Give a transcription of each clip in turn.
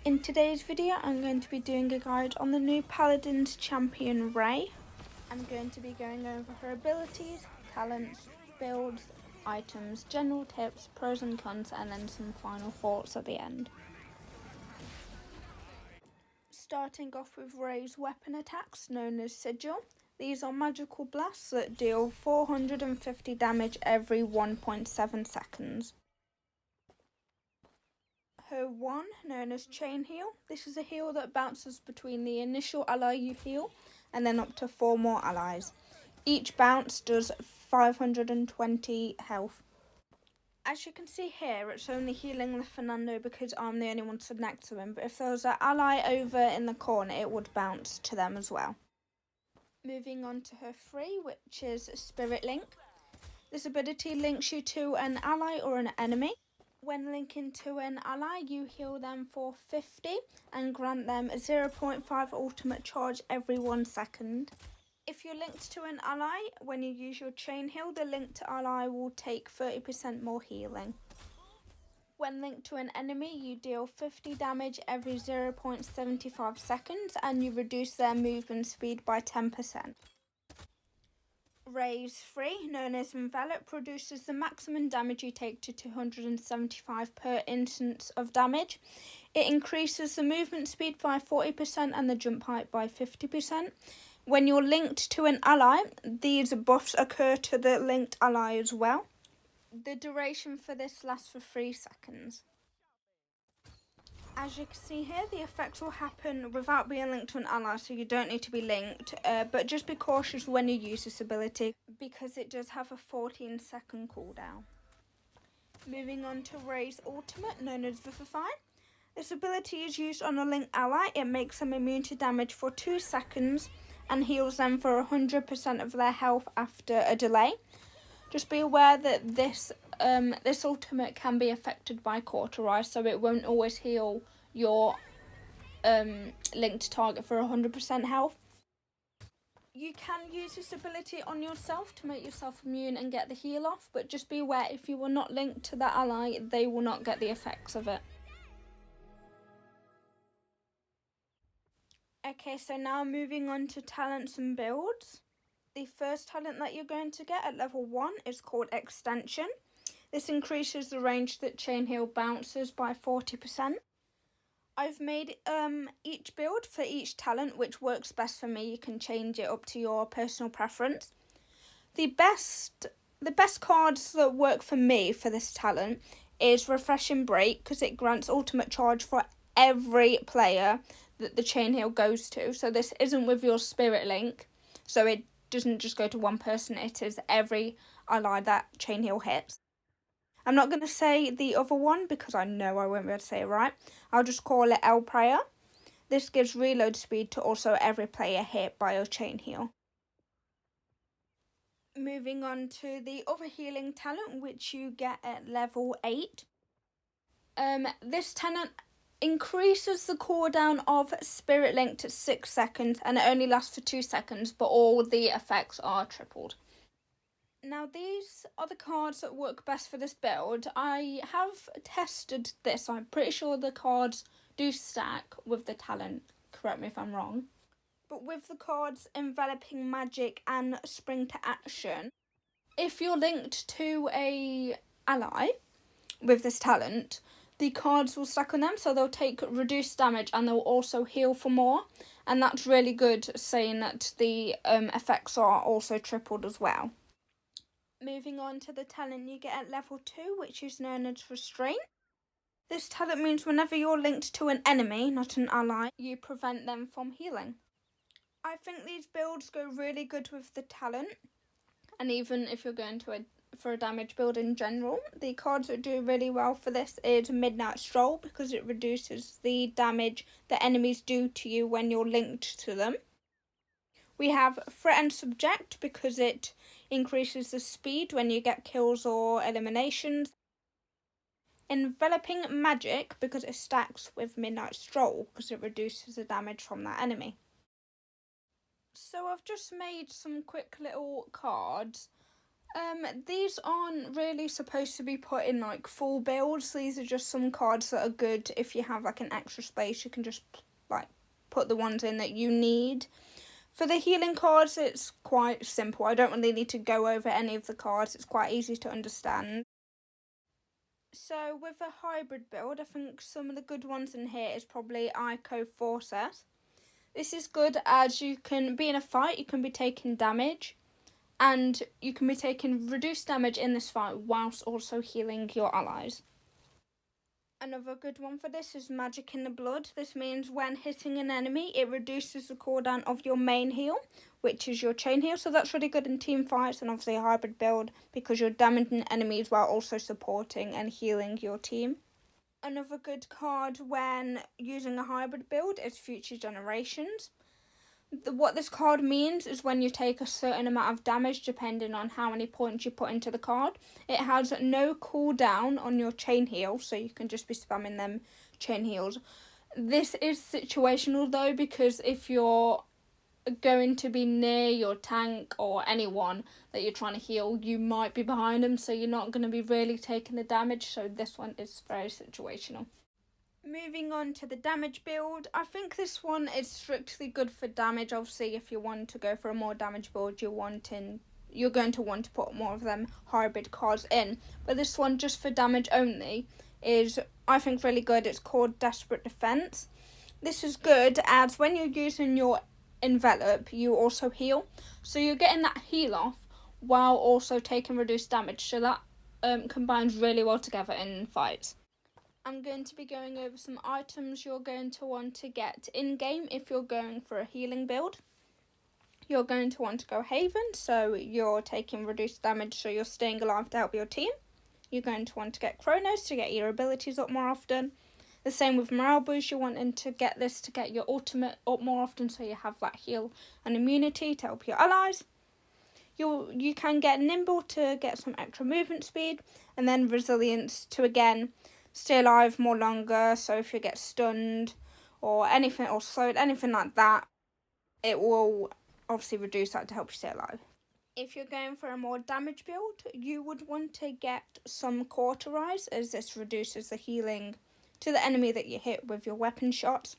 In today's video, I'm going to be doing a guide on the new Paladins champion Ray. I'm going to be going over her abilities, talents, builds, items, general tips, pros and cons, and then some final thoughts at the end. Starting off with Ray's weapon attacks, known as Sigil. These are magical blasts that deal 450 damage every 1.7 seconds. Her one, known as Chain Heal. This is a heal that bounces between the initial ally you heal and then up to 4 more allies. Each bounce does 520 health. As you can see here, it's only healing the Fernando because I'm the only one stood next to him, but if there was an ally over in the corner, it would bounce to them as well. Moving on to her 3, which is Spirit Link. This ability links you to an ally or an enemy. When linking to an ally, you heal them for 50 and grant them a 0.5 ultimate charge every 1 second. If you're linked to an ally, when you use your chain heal, the linked ally will take 30% more healing. When linked to an enemy, you deal 50 damage every 0.75 seconds and you reduce their movement speed by 10%. Ray's 3, known as Envelop, produces the maximum damage you take to 275 per instance of damage. It increases the movement speed by 40% and the jump height by 50%. When you're linked to an ally, these buffs occur to the linked ally as well. The duration for this lasts for 3 seconds. As you can see here, the effects will happen without being linked to an ally, so you don't need to be linked, but just be cautious when you use this ability because it does have a 14-second cooldown. Moving on to Ray's ultimate, known as Vivify. This ability is used on a linked ally. It makes them immune to damage for 2 seconds and heals them for 100% of their health after a delay. Just be aware that this ultimate can be affected by cauterize, so it won't always heal your linked target for 100% health. You can use this ability on yourself to make yourself immune and get the heal off, but just be aware if you are not linked to that ally, they will not get the effects of it. Okay, so now moving on to talents and builds. The first talent that you're going to get at level 1 is called Extension. This increases the range that Chain Heal bounces by 40%. I've made each build for each talent, which works best for me. You can change it up to your personal preference. The best cards that work for me for this talent is Refreshing Break, because it grants ultimate charge for every player that the Chain Heal goes to. So this isn't with your Spirit Link, so it doesn't just go to one person, it is every ally that Chain Heal hits. I'm not going to say the other one because I know I won't be able to say it right. I'll just call it El Prayer. This gives reload speed to also every player hit by a Chain Heal. Moving on to the other healing talent, which you get at level 8. This talent increases the cooldown of Spirit Link to 6 seconds and it only lasts for 2 seconds, but all the effects are tripled. Now these are the cards that work best for this build. I have tested this. I'm pretty sure the cards do stack with the talent. Correct me if I'm wrong. But with the cards Enveloping Magic and Spring to Action, if you're linked to a ally with this talent, the cards will stack on them, so they'll take reduced damage and they'll also heal for more. And that's really good, saying that the effects are also tripled as well. Moving on to the talent you get at level 2, which is known as Restraint. This talent means whenever you're linked to an enemy, not an ally, you prevent them from healing. I think these builds go really good with the talent, and even if you're going for a damage build in general, the cards that do really well for this is Midnight Stroll, because it reduces the damage that enemies do to you when you're linked to them. We have Threat and Subject, because it increases the speed when you get kills or eliminations. Enveloping Magic, because it stacks with Midnight Stroll, because it reduces the damage from that enemy. So I've just made some quick little cards These aren't really supposed to be put in like full builds. These are just some cards that are good if you have like an extra space. You can just like put the ones in that you need. For the healing cards, it's quite simple. I don't really need to go over any of the cards. It's quite easy to understand. So with a hybrid build, I think some of the good ones in here is probably Ico Forces. This is good as you can be in a fight, you can be taking damage, and you can be taking reduced damage in this fight whilst also healing your allies. Another good one for this is Magic in the Blood. This means when hitting an enemy, it reduces the cooldown of your main heal, which is your chain heal. So that's really good in team fights and obviously a hybrid build because you're damaging enemies while also supporting and healing your team. Another good card when using a hybrid build is Future Generations. What this card means is when you take a certain amount of damage depending on how many points you put into the card, it has no cooldown on your chain heal, so you can just be spamming them chain heals. This is situational though, because if you're going to be near your tank or anyone that you're trying to heal, you might be behind them, so you're not going to be really taking the damage, so this one is very situational. Moving on to the damage build, I think this one is strictly good for damage. Obviously, if you want to go for a more damage build, you're going to want to put more of them hybrid cards in. But this one, just for damage only, is, I think, really good. It's called Desperate Defense. This is good as when you're using your envelop, you also heal. So you're getting that heal off while also taking reduced damage. So that combines really well together in fights. I'm going to be going over some items you're going to want to get in-game if you're going for a healing build. You're going to want to go Haven, so you're taking reduced damage, so you're staying alive to help your team. You're going to want to get Chronos to get your abilities up more often. The same with Morale Boost, you're wanting to get this to get your ultimate up more often, so you have that heal and immunity to help your allies. You can get Nimble to get some extra movement speed, and then Resilience to again stay alive more longer, so if you get stunned or anything or slowed, anything like that, it will obviously reduce that to help you stay alive. If you're going for a more damage build, you would want to get some Cauterize, as this reduces the healing to the enemy that you hit with your weapon shots.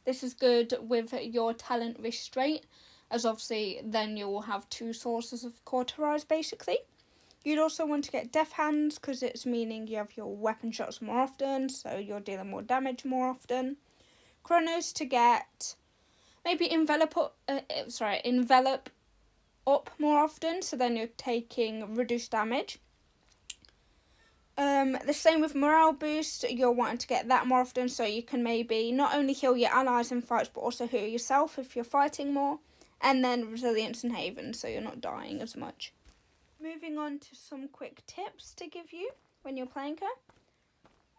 This is good with your talent Restraint, as obviously then you will have two sources of Cauterize basically. You'd also want to get Death Hands because it's meaning you have your weapon shots more often, so you're dealing more damage more often. Chronos to get maybe envelop up more often, so then you're taking reduced damage. The same with Morale Boost, you're wanting to get that more often, so you can maybe not only heal your allies in fights, but also heal yourself if you're fighting more. And then Resilience and Haven, so you're not dying as much. Moving on to some quick tips to give you when you're playing her.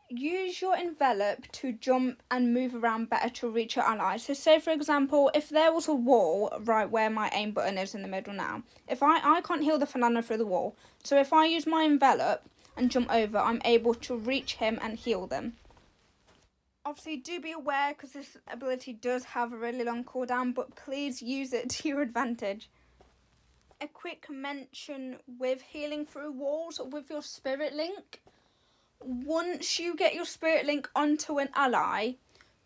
Use your envelop to jump and move around better to reach your allies. So say for example, if there was a wall right where my aim button is in the middle now, if I can't heal the Falana through the wall, so if I use my envelop and jump over, I'm able to reach him and heal them. Obviously, do be aware because this ability does have a really long cooldown, but please use it to your advantage. A quick mention with healing through walls with your Spirit Link. Once you get your Spirit Link onto an ally,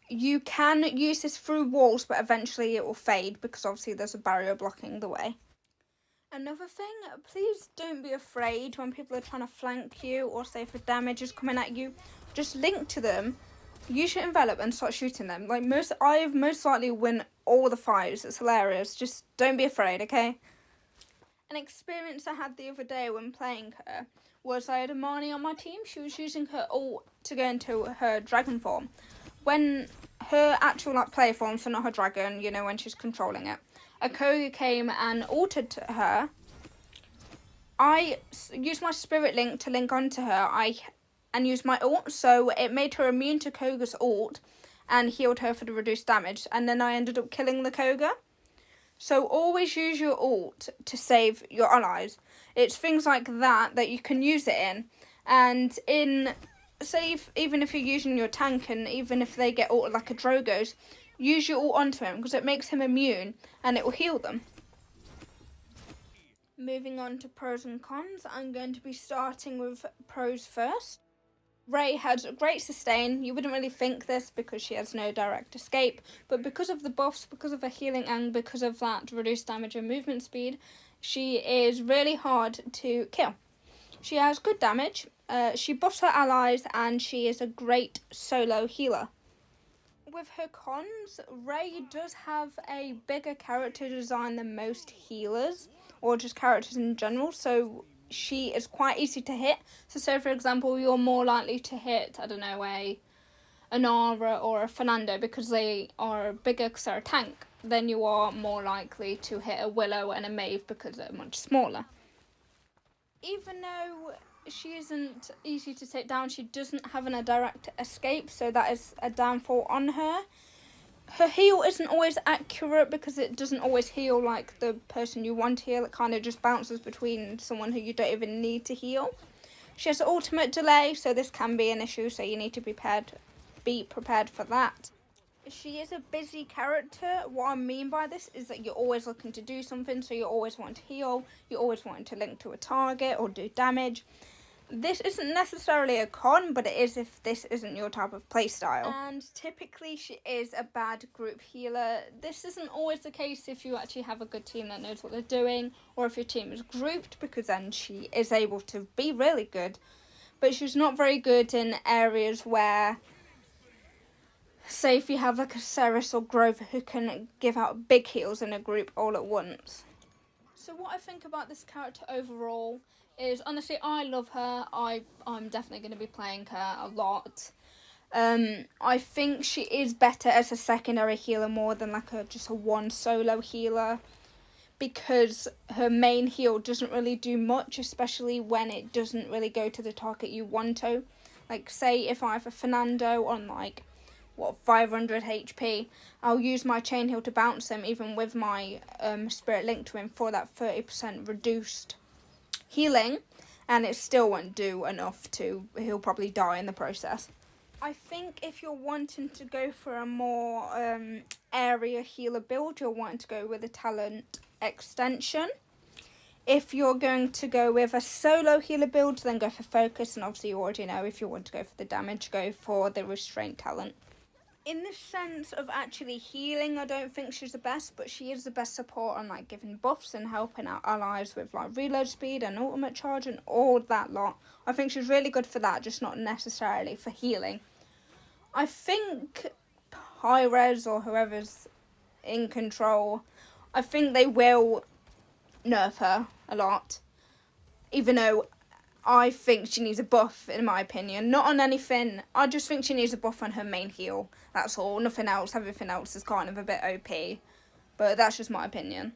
you can use this through walls, but eventually it will fade because obviously there's a barrier blocking the way. Another thing, please don't be afraid when people are trying to flank you or say if a damage is coming at you. Just link to them, use your envelop and start shooting them. I've most likely win all the fights. It's hilarious. Just don't be afraid, okay? An experience I had the other day when playing her was I had Amani on my team. She was using her ult to go into her dragon form. When her actual play form, so not her dragon, when she's controlling it, a Koga came and ulted to her. I used my Spirit Link to link onto her and used my ult, so it made her immune to Koga's ult and healed her for the reduced damage, and then I ended up killing the Koga. So always use your ult to save your allies. It's things like that you can use it in. And even if you're using your tank and even if they get ulted like a Drogo's, use your ult onto him because it makes him immune and it will heal them. Moving on to pros and cons, I'm going to be starting with pros first. Ray has a great sustain. You wouldn't really think this because she has no direct escape, but because of the buffs, because of her healing, and because of that reduced damage and movement speed, she is really hard to kill. She has good damage, she buffs her allies, and she is a great solo healer. With her cons, Ray does have a bigger character design than most healers, or just characters in general, so she is quite easy to hit. So say for example you're more likely to hit, I don't know, an Aura or a Fernando because they are bigger because they're a tank, then you are more likely to hit a Willow and a Maeve because they're much smaller. Even though she isn't easy to take down, she doesn't have a direct escape, so that is a downfall on her. Her heal isn't always accurate because it doesn't always heal like the person you want to heal. It kind of just bounces between someone who you don't even need to heal. She has ultimate delay, so this can be an issue, so you need to be prepared for that. She is a busy character. What I mean by this is that you're always looking to do something, so you're always wanting to heal, you're always wanting to link to a target or do damage. This isn't necessarily a con, but it is if this isn't your type of playstyle. And typically she is a bad group healer. This isn't always the case if you actually have a good team that knows what they're doing, or if your team is grouped, because then she is able to be really good. But she's not very good in areas where, say if you have like a Ceres or Grover who can give out big heals in a group all at once. So what I think about this character overall is, honestly, I love her. I'm definitely going to be playing her a lot. I think she is better as a secondary healer more than like just a one solo healer, because her main heal doesn't really do much, especially when it doesn't really go to the target you want to. Like say if I have a Fernando on 500 HP, I'll use my chain heal to bounce them even with my spirit link to him for that 30% reduced healing, and it still won't do enough he'll probably die in the process. I think if you're wanting to go for a more area healer build, you're wanting to go with a talent extension. If you're going to go with a solo healer build, then go for focus, and obviously you already know if you want to go for the damage, go for the restraint talent. In the sense of actually healing, I don't think she's the best, but she is the best support on giving buffs and helping out allies with reload speed and ultimate charge and all that lot. I think she's really good for that, just not necessarily for healing. I think Hi-Rez or whoever's in control, I think they will nerf her a lot, even though I think she needs a buff, in my opinion. Not on anything. I just think she needs a buff on her main heal. That's all. Nothing else. Everything else is kind of a bit OP. But that's just my opinion.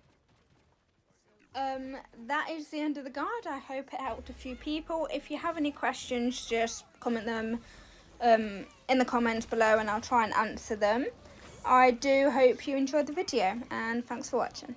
That is the end of the guide. I hope it helped a few people. If you have any questions, just comment them in the comments below and I'll try and answer them. I do hope you enjoyed the video, and thanks for watching.